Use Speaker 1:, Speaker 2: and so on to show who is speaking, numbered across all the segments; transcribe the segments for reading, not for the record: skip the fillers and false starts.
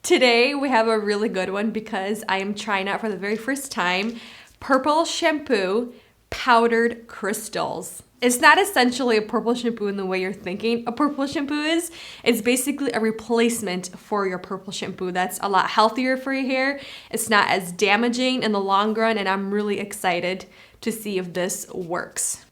Speaker 1: Today we have a really good one because I am trying out for the very first time purple shampoo powdered crystals. It's not essentially a purple shampoo in the way you're thinking a purple shampoo is. It's basically a replacement for your purple shampoo that's a lot healthier for your hair. It's not as damaging in the long run, and I'm really excited to see if this works.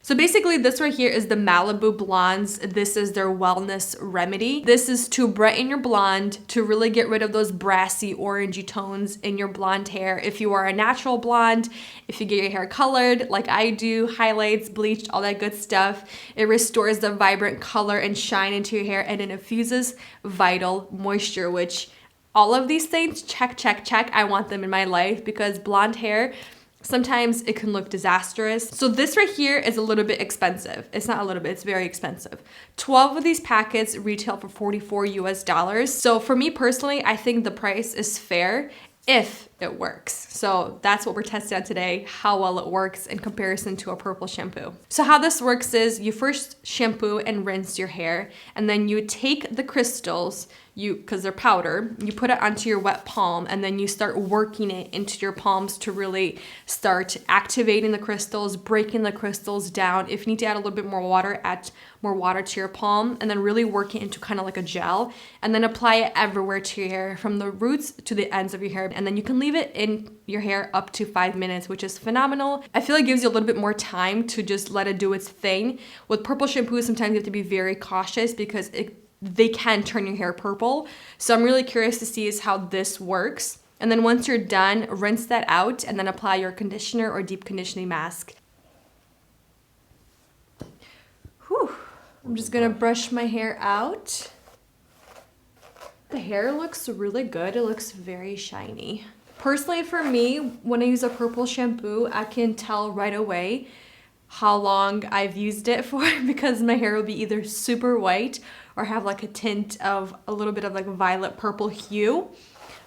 Speaker 1: So basically this right here is the Malibu Blondes. This is their wellness remedy. This is to brighten your blonde, to really get rid of those brassy orangey tones in your blonde hair. If you are a natural blonde, if you get your hair colored like I do, highlights, bleached, all that good stuff, it restores the vibrant color and shine into your hair, and it infuses vital moisture, which all of these things, check, check, check. I want them in my life because blonde hair, sometimes it can look disastrous. So this right here is a little bit expensive. It's not a little bit, it's very expensive. 12 of these packets retail for $44 US. So for me personally, I think the price is fair if it works. So that's what we're testing out today, how well it works in comparison to a purple shampoo. So how this works is you first shampoo and rinse your hair, and then you take the crystals, because they're powder, you put it onto your wet palm, and then you start working it into your palms to really start activating the crystals, breaking the crystals down. If you need to add a little bit more water, add more water to your palm, and then really work it into kind of like a gel, and then apply it everywhere to your hair, from the roots to the ends of your hair. And then you can leave it in your hair up to 5 minutes, which is phenomenal. I feel like it gives you a little bit more time to just let it do its thing. With purple shampoo, sometimes you have to be very cautious because they can turn your hair purple. So I'm really curious to see is how this works. And then once you're done, rinse that out and then apply your conditioner or deep conditioning mask. Whew. I'm just gonna brush my hair out. The hair looks really good. It looks very shiny. Personally, for me, when I use a purple shampoo, I can tell right away how long I've used it for because my hair will be either super white or have like a tint of a little bit of like violet purple hue.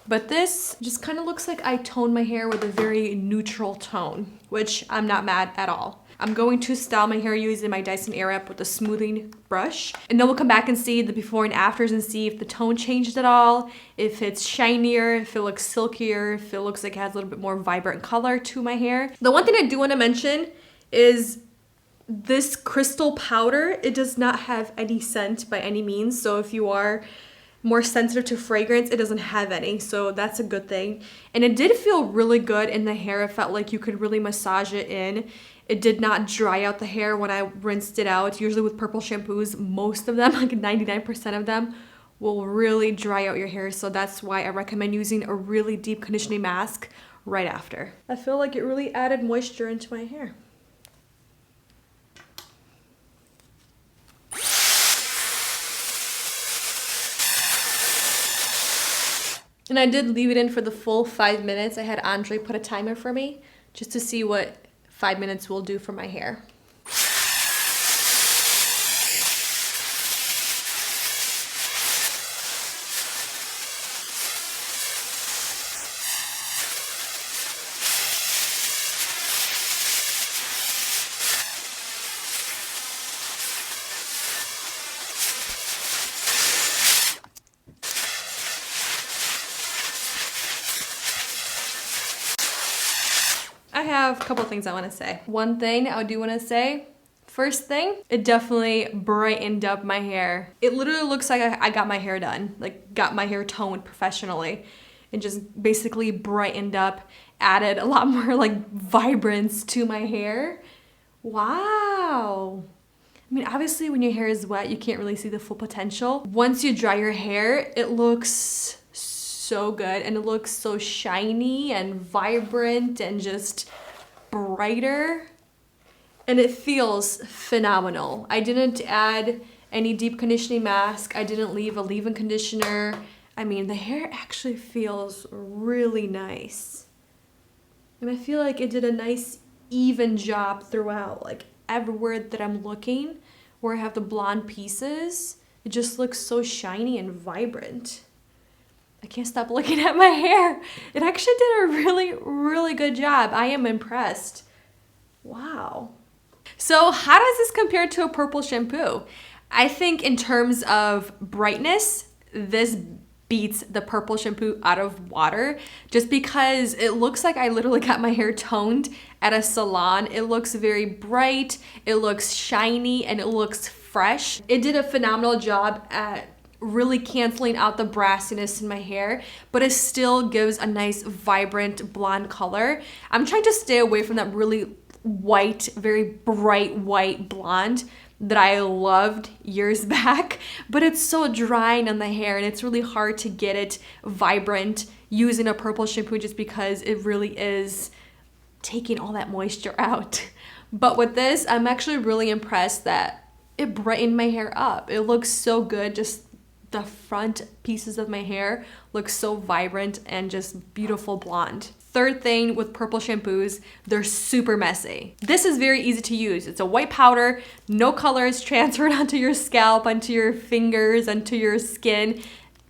Speaker 1: But this just kind of looks like I toned my hair with a very neutral tone, which I'm not mad at all. I'm going to style my hair using my Dyson Airwrap with a smoothing brush. And then we'll come back and see the before and afters and see if the tone changed at all, if it's shinier, if it looks silkier, if it looks like it has a little bit more vibrant color to my hair. The one thing I do want to mention is this crystal powder, it does not have any scent by any means. So if you are more sensitive to fragrance, it doesn't have any. So that's a good thing. And it did feel really good in the hair. It felt like you could really massage it in. It did not dry out the hair when I rinsed it out. Usually with purple shampoos, most of them, like 99% of them, will really dry out your hair. So that's why I recommend using a really deep conditioning mask right after. I feel like it really added moisture into my hair. And I did leave it in for the full 5 minutes. I had Andre put a timer for me just to see what 5 minutes will do for my hair. I have a couple things I want to say. One thing I do want to say, first thing, it definitely brightened up my hair. It literally looks like I got my hair done, like got my hair toned professionally. It just basically brightened up, added a lot more like vibrance to my hair. Wow. I mean, obviously when your hair is wet, you can't really see the full potential. Once you dry your hair, it looks so good and it looks so shiny and vibrant and just brighter, and it feels phenomenal. I didn't add any deep conditioning mask. I didn't leave a leave-in conditioner. I mean, the hair actually feels really nice, and I feel like it did a nice even job throughout. Like everywhere that I'm looking where I have the blonde pieces, it just looks so shiny and vibrant. I can't stop looking at my hair. It actually did a really, really good job. I am impressed. Wow. So how does this compare to a purple shampoo? I think in terms of brightness, this beats the purple shampoo out of water, just because it looks like I literally got my hair toned at a salon. It looks very bright, it looks shiny, and it looks fresh. It did a phenomenal job at really canceling out the brassiness in my hair, but it still gives a nice vibrant blonde color. I'm trying to stay away from that really white, very bright white blonde that I loved years back, but it's so drying on the hair and it's really hard to get it vibrant using a purple shampoo, just because it really is taking all that moisture out. But with this, I'm actually really impressed that it brightened my hair up. It looks so good. Just the front pieces of my hair look so vibrant and just beautiful blonde. Third thing with purple shampoos, they're super messy. This is very easy to use. It's a white powder, no color is transferred onto your scalp, onto your fingers, onto your skin.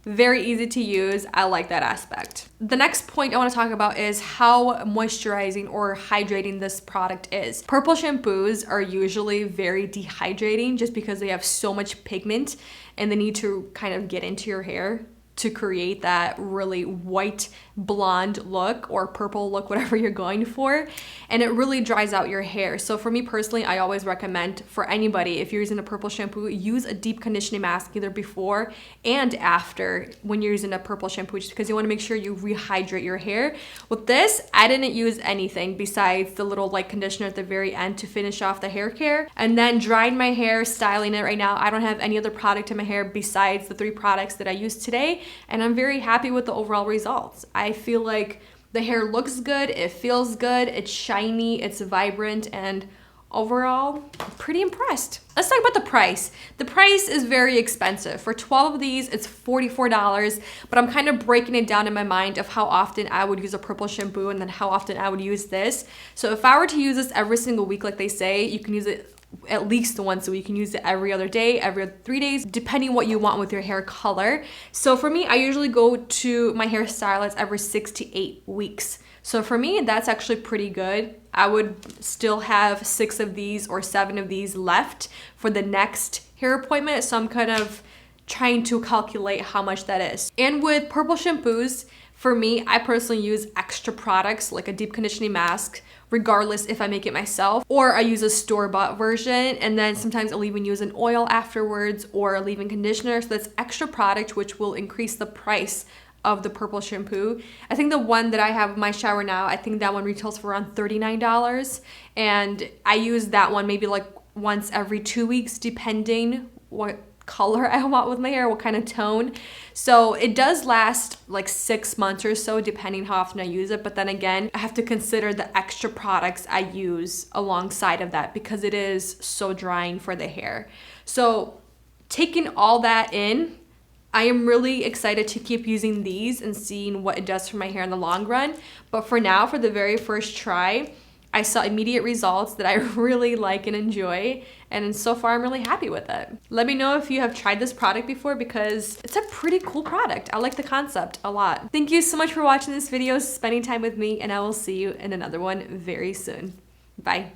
Speaker 1: Very easy to use. I like that aspect. The next point I want to talk about is how moisturizing or hydrating this product is. Purple shampoos are usually very dehydrating just because they have so much pigment and they need to kind of get into your hair to create that really white blonde look or purple look, whatever you're going for, and it really dries out your hair. So for me personally, I always recommend for anybody, if you're using a purple shampoo, use a deep conditioning mask either before and after when you're using a purple shampoo, just because you want to make sure you rehydrate your hair. With this, I didn't use anything besides the little light conditioner at the very end to finish off the hair care, and then drying my hair, styling it. Right now I don't have any other product in my hair besides the 3 products that I used today, and I'm very happy with the overall results. I feel like the hair looks good, it feels good, it's shiny, it's vibrant, and overall, I'm pretty impressed. Let's talk about the price. The price is very expensive. For 12 of these, it's $44, but I'm kind of breaking it down in my mind of how often I would use a purple shampoo and then how often I would use this. So if I were to use this every single week, like they say, you can use it at least once a week. You can use it every other day, every other 3 days, depending what you want with your hair color. So for me, I usually go to my hairstylist every 6 to 8 weeks. So for me, that's actually pretty good. I would still have 6 of these or 7 of these left for the next hair appointment. So I'm kind of trying to calculate how much that is. And with purple shampoos, for me, I personally use extra products like a deep conditioning mask, regardless if I make it myself, or I use a store-bought version, and then sometimes I'll even use an oil afterwards or a leave-in conditioner. So that's extra product, which will increase the price of the purple shampoo. I think the one that I have in my shower now, I think that one retails for around $39, and I use that one maybe like once every 2 weeks, depending what color I want with my hair, what kind of tone. So it does last like 6 months or so, depending how often I use it. But then again, I have to consider the extra products I use alongside of that because it is so drying for the hair. So taking all that in, I am really excited to keep using these and seeing what it does for my hair in the long run. But for now, for the very first try, I saw immediate results that I really like and enjoy, and so far I'm really happy with it. Let me know if you have tried this product before because it's a pretty cool product. I like the concept a lot. Thank you so much for watching this video, spending time with me, and I will see you in another one very soon. Bye.